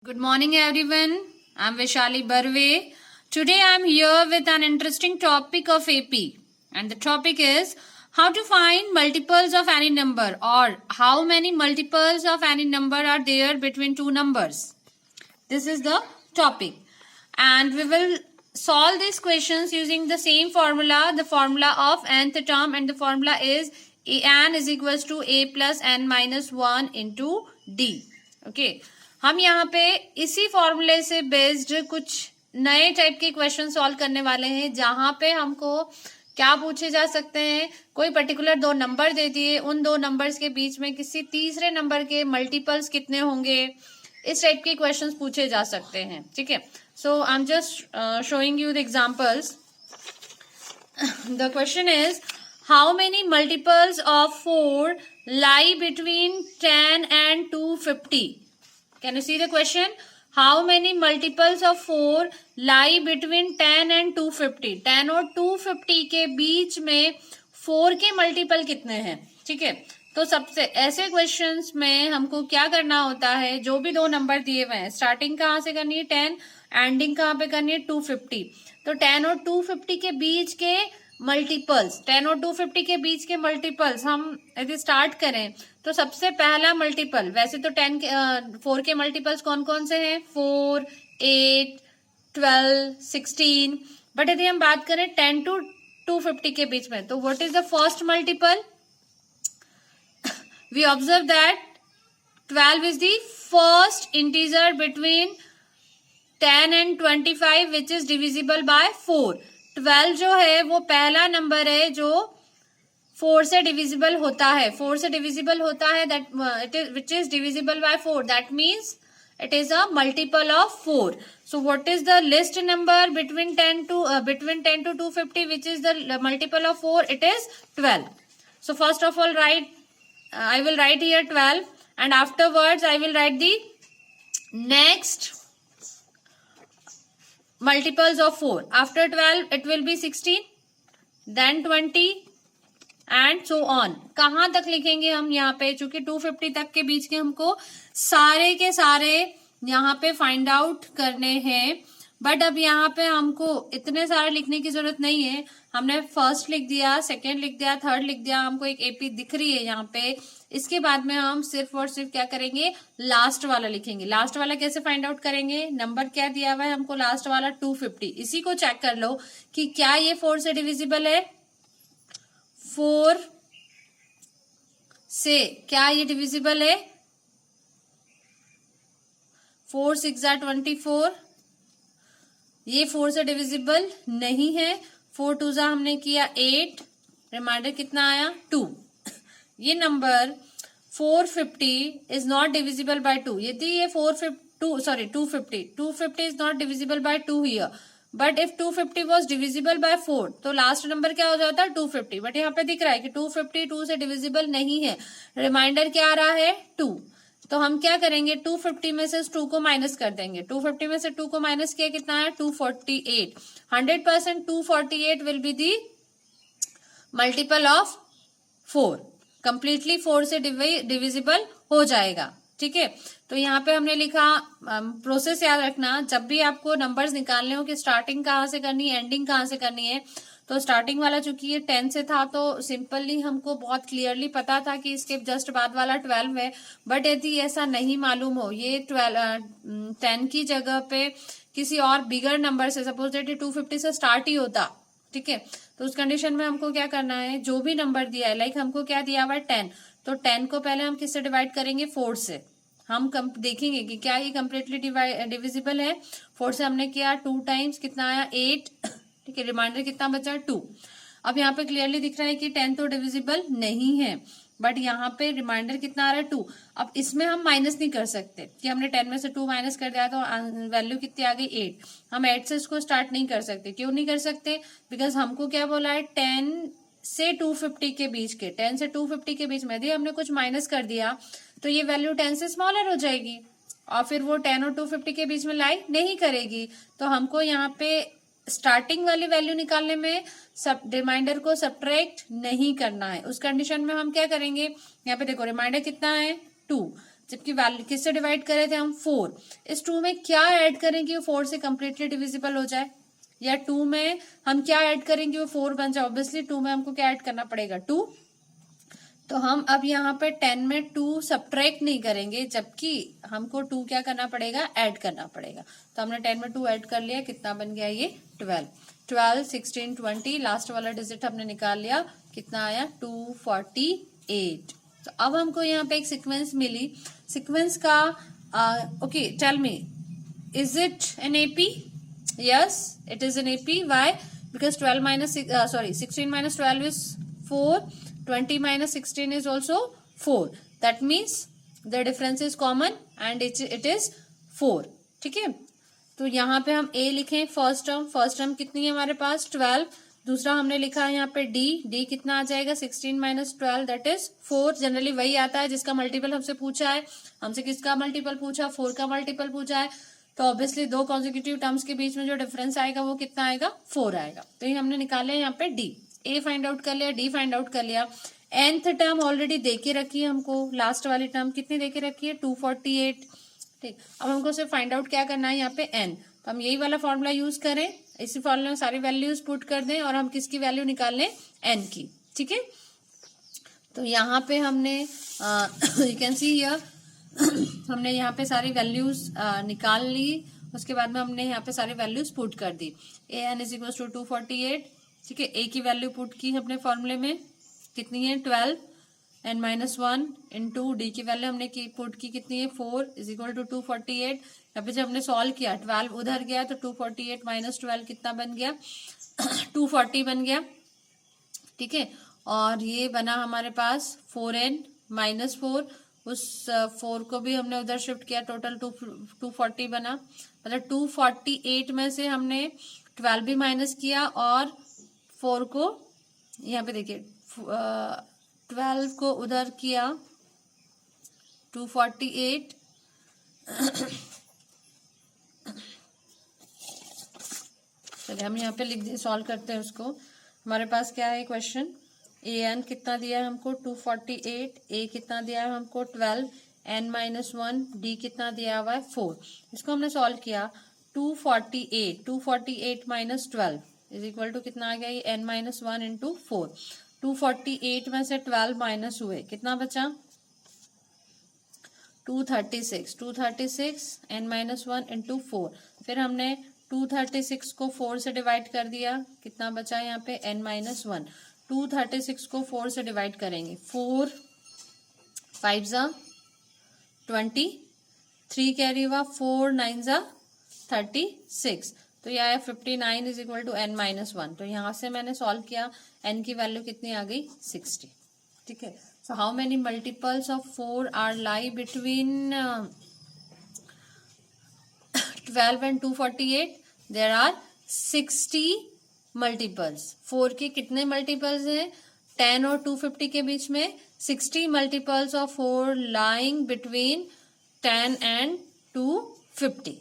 Good morning everyone. I'm Vaishali Barve. Today I'm here with an interesting topic of AP and the topic is how to find multiples of any number or how many multiples of any number are there between two numbers. This is the topic and we will solve these questions using the same formula, the formula of nth term, and the formula is n is equals to a plus n minus 1 into d. Okay. हम यहाँ पे इसी फॉर्मूले से based कुछ नए type के question solve करने वाले हैं, जहां पे हमको क्या पूछे जा सकते हैं, कोई पर्टिकुलर दो नंबर दे दिए, उन दो नंबर्स के बीच में किसी तीसरे नंबर के मल्टीपल्स कितने होंगे, इस टाइप के क्वेश्चंस पूछे जा सकते हैं. ठीक है. So I am just showing you the examples. The question is how many multiples of 4 lie between 10 and 250. Can you see the question? How many multiples of 4 lie between 10 and 250? 10 और 250 के बीच में 4 के मल्टीपल कितने हैं? ठीक है. तो सबसे ऐसे क्वेश्चंस में हमको क्या करना होता है, जो भी दो नंबर दिए हुए हैं, स्टार्टिंग कहाँ से करनी है 10, एंडिंग कहाँ पे करनी है 250. तो 10 और 250 के बीच के मल्टीपल्स, 10 और 250 के बीच के मल्टीपल्स हम यदि स्टार्ट करें तो सबसे पहला मल्टीपल, वैसे तो 4 के मल्टीपल्स कौन कौन से हैं, 4, 8, 12, 16, बट यदि हम बात करें 10 to 250 के बीच में, तो what is the first multiple? We observe that 12 is the first integer between 10 and 25 which is divisible by 4. 12 जो है वो पहला नंबर है जो 4 से डिविजिबल होता है. 4 से डिविजिबल होता है that it is which is divisible by 4. That means it is a multiple of 4. So what is the list number between 10 to 250 which is the multiple of 4? It is 12. So first of all I will write here 12 and afterwards I will write the next multiples of 4. After 12 it will be 16, then 20 and so on. कहां तक लिखेंगे हम यहाँ पे, चूंकि 250 तक के बीच के हमको सारे के सारे यहाँ पे फाइंड आउट करने हैं, बट अब यहाँ पे हमको इतने सारे लिखने की जरूरत नहीं है. हमने फर्स्ट लिख दिया, सेकेंड लिख दिया, थर्ड लिख दिया, हमको एक एपी दिख रही है यहाँ पे. इसके बाद में हम सिर्फ और सिर्फ क्या करेंगे, लास्ट वाला लिखेंगे. लास्ट वाला कैसे फाइंड आउट करेंगे, नंबर क्या दिया हुआ है हमको लास्ट वाला 250, इसी को चेक कर लो कि क्या ये 4 से डिविजिबल है. 4 से क्या ये डिविजिबल है, 4 6 24. ये 4 से डिविजिबल नहीं है. 4 2 हमने किया 8, रिमाइंडर कितना आया 2. ये number 450 is not divisible by 2. यदि ये 250 is not divisible by 2 here, but if 250 was divisible by 4 तो लास्ट नंबर क्या हो जाता है 250. बट यहाँ पे दिख रहा है कि 250 2 से डिविजिबल नहीं है. रिमाइंडर क्या आ रहा है 2. तो हम क्या करेंगे, 250 में से 2 को माइनस कर देंगे. 250 में से 2 को माइनस किया कितना है 248. 100% 248 will be the multiple of 4. Completely 4 से डिविजिबल हो जाएगा. ठीक है. तो यहाँ पे हमने लिखा, प्रोसेस याद रखना, जब भी आपको नंबर्स निकालने हो कि स्टार्टिंग कहाँ से करनी है, एंडिंग कहाँ से करनी है. तो स्टार्टिंग वाला चूंकि ये 10 से था तो सिंपली हमको बहुत क्लियरली पता था कि इसके जस्ट बाद वाला 12 है. बट यदि ऐसा नहीं मालूम हो, ये 10 की जगह पे किसी और बिगर नंबर से, सपोज दैट 250 से स्टार्ट ही होता, ठीक है, तो उस कंडीशन में हमको क्या करना है, जो भी नंबर दिया है, लाइक हमको क्या दिया हुआ है 10, तो 10 को पहले हम किससे डिवाइड करेंगे 4 से. हम देखेंगे कि क्या ये कम्प्लीटली डिविजिबल है. 4 से हमने किया 2 टाइम्स, कितना आया 8. ठीक है. रिमाइंडर कितना बचा 2. अब यहाँ पे क्लियरली दिख रहा है कि 10 तो डिविजिबल नहीं है, बट यहाँ पे रिमाइंडर कितना आ रहा है 2. अब इसमें हम माइनस नहीं कर सकते कि हमने 10 में से 2 माइनस कर दिया तो वैल्यू कितनी आ गई 8. हम 8 से इसको स्टार्ट नहीं कर सकते. क्यों नहीं कर सकते, बिकॉज हमको क्या बोला है 10 से 250 के बीच के, 10 से 250 के बीच में यदि हमने कुछ माइनस कर दिया तो ये वैल्यू 10 से स्मॉलर हो जाएगी और फिर वो 10 और 250 के बीच में लाई नहीं करेगी. तो हमको यहाँ पे स्टार्टिंग वाली वैल्यू निकालने में सब रिमाइंडर को सब्ट्रैक्ट नहीं करना है. उस कंडीशन में हम क्या करेंगे, यहाँ पे देखो रिमाइंडर कितना है 2, जबकि वैल्यू किससे डिवाइड करे थे हम 4। इस 2 में क्या ऐड करें कि वो 4 से कम्प्लीटली डिविजिबल हो जाए, या 2 में हम क्या ऐड करेंगे वो 4 बन जाए। ऑब्वियसली 2 में हमको क्या ऐड करना पड़ेगा 2। तो हम अब यहाँ पे 10 में 2 सब्ट्रैक्ट नहीं करेंगे, जबकि हमको 2 क्या करना पड़ेगा, ऐड करना पड़ेगा। तो हमने 10 में 2 ऐड कर लिया, कितना बन गया ये 12। 12, 16, 20, लास्ट वाला डिजिट हमने निकाल लिया, कितना आया 248। तो अब हमको यहाँ पे एक सीक्वेंस मिली। सीक्वेंस का okay tell me, is it an AP? Yes, it is an AP. Why? Because 12 minus 16 minus 12 is 4. 20 minus 16 is also 4. That means the difference is common and it is 4. ठीक है, तो यहाँ पे हम A लिखें first term कितनी है हमारे पास 12। दूसरा हमने लिखा है यहाँ पे D कितना आ जाएगा 16 minus 12 that is 4। जनरली वही आता है जिसका मल्टीपल हमसे पूछा है। हमसे किसका मल्टीपल पूछा, 4 का मल्टीपल पूछा है। तो ऑब्वियसली दो कॉन्जिक्यूटिव टर्म्स के बीच में जो डिफरेंस आएगा वो कितना आएगा 4 आएगा। तो ये हमने निकाले यहाँ पे D। A फाइंड आउट कर लिया, D फाइंड आउट कर लिया। nth टर्म ऑलरेडी देके रखी है हमको, लास्ट वाली टर्म कितनी देके रखी है 248। ठीक, अब हमको सिर्फ फाइंड आउट क्या करना है यहाँ पे n। तो हम यही वाला फॉर्मूला यूज करें, इसी फॉर्मूले में सारी वैल्यूज पुट कर दें और हम किसकी वैल्यू निकाल लें n की। ठीक है, तो यहाँ पे हमने यू कैन सी हियर हमने यहाँ पे सारी वैल्यूज निकाल ली। उसके बाद में हमने यहाँ पे सारी वैल्यूज पुट कर दी। an is equal to 248। ठीक है, a की वैल्यू पुट की हमने फॉर्मूले में, कितनी है 12 n माइनस 1 इंटू डी की वैल्यू हमने पुट की कितनी है 4 इज इक्वल टू 248। यहाँ पे जब हमने सॉल्व किया 12 उधर गया तो 248 माइनस 12 कितना बन गया 240 बन गया। ठीक है, और ये बना हमारे पास 4n माइनस 4, उस 4 को भी हमने उधर शिफ्ट किया, टोटल 240 बना। मतलब 248 में से हमने 12 भी माइनस किया और 4 को यहाँ पे देखिए 12 को उधर किया 248 चलिए हम यहाँ पे लिख दिए, सॉल्व करते हैं उसको। हमारे पास क्या है क्वेश्चन, an कितना दिया है हमको 248, a कितना दिया है हमको 12, n माइनस 1, d कितना दिया हुआ है 4। इसको हमने सॉल्व किया 248 माइनस 12 इज इक्वल टू कितना आ गया ये n माइनस 1 इंटू 4। 248 में से 12 माइनस हुए, कितना बचा 236 n माइनस 1 इंटू 4। फिर हमने 236 को 4 से डिवाइड कर दिया, कितना बचा यहाँ पे n माइनस 1। 236 को 4 से डिवाइड करेंगे, 4 5 जा 20, 3 कैरी हुआ, 4 9 जा 36। तो यह है 59 is equal to n minus 1। तो यहाँ से मैंने सॉल्व किया, n की वैल्यू कितनी आ गई 60। ठीक है, so how many multiples of 4 are lie between 12 and 248? There are 60 multiples. 4 के कितने मल्टीपल्स हैं 10 और 250 के बीच में 60 multiples of 4 lying between 10 and 250।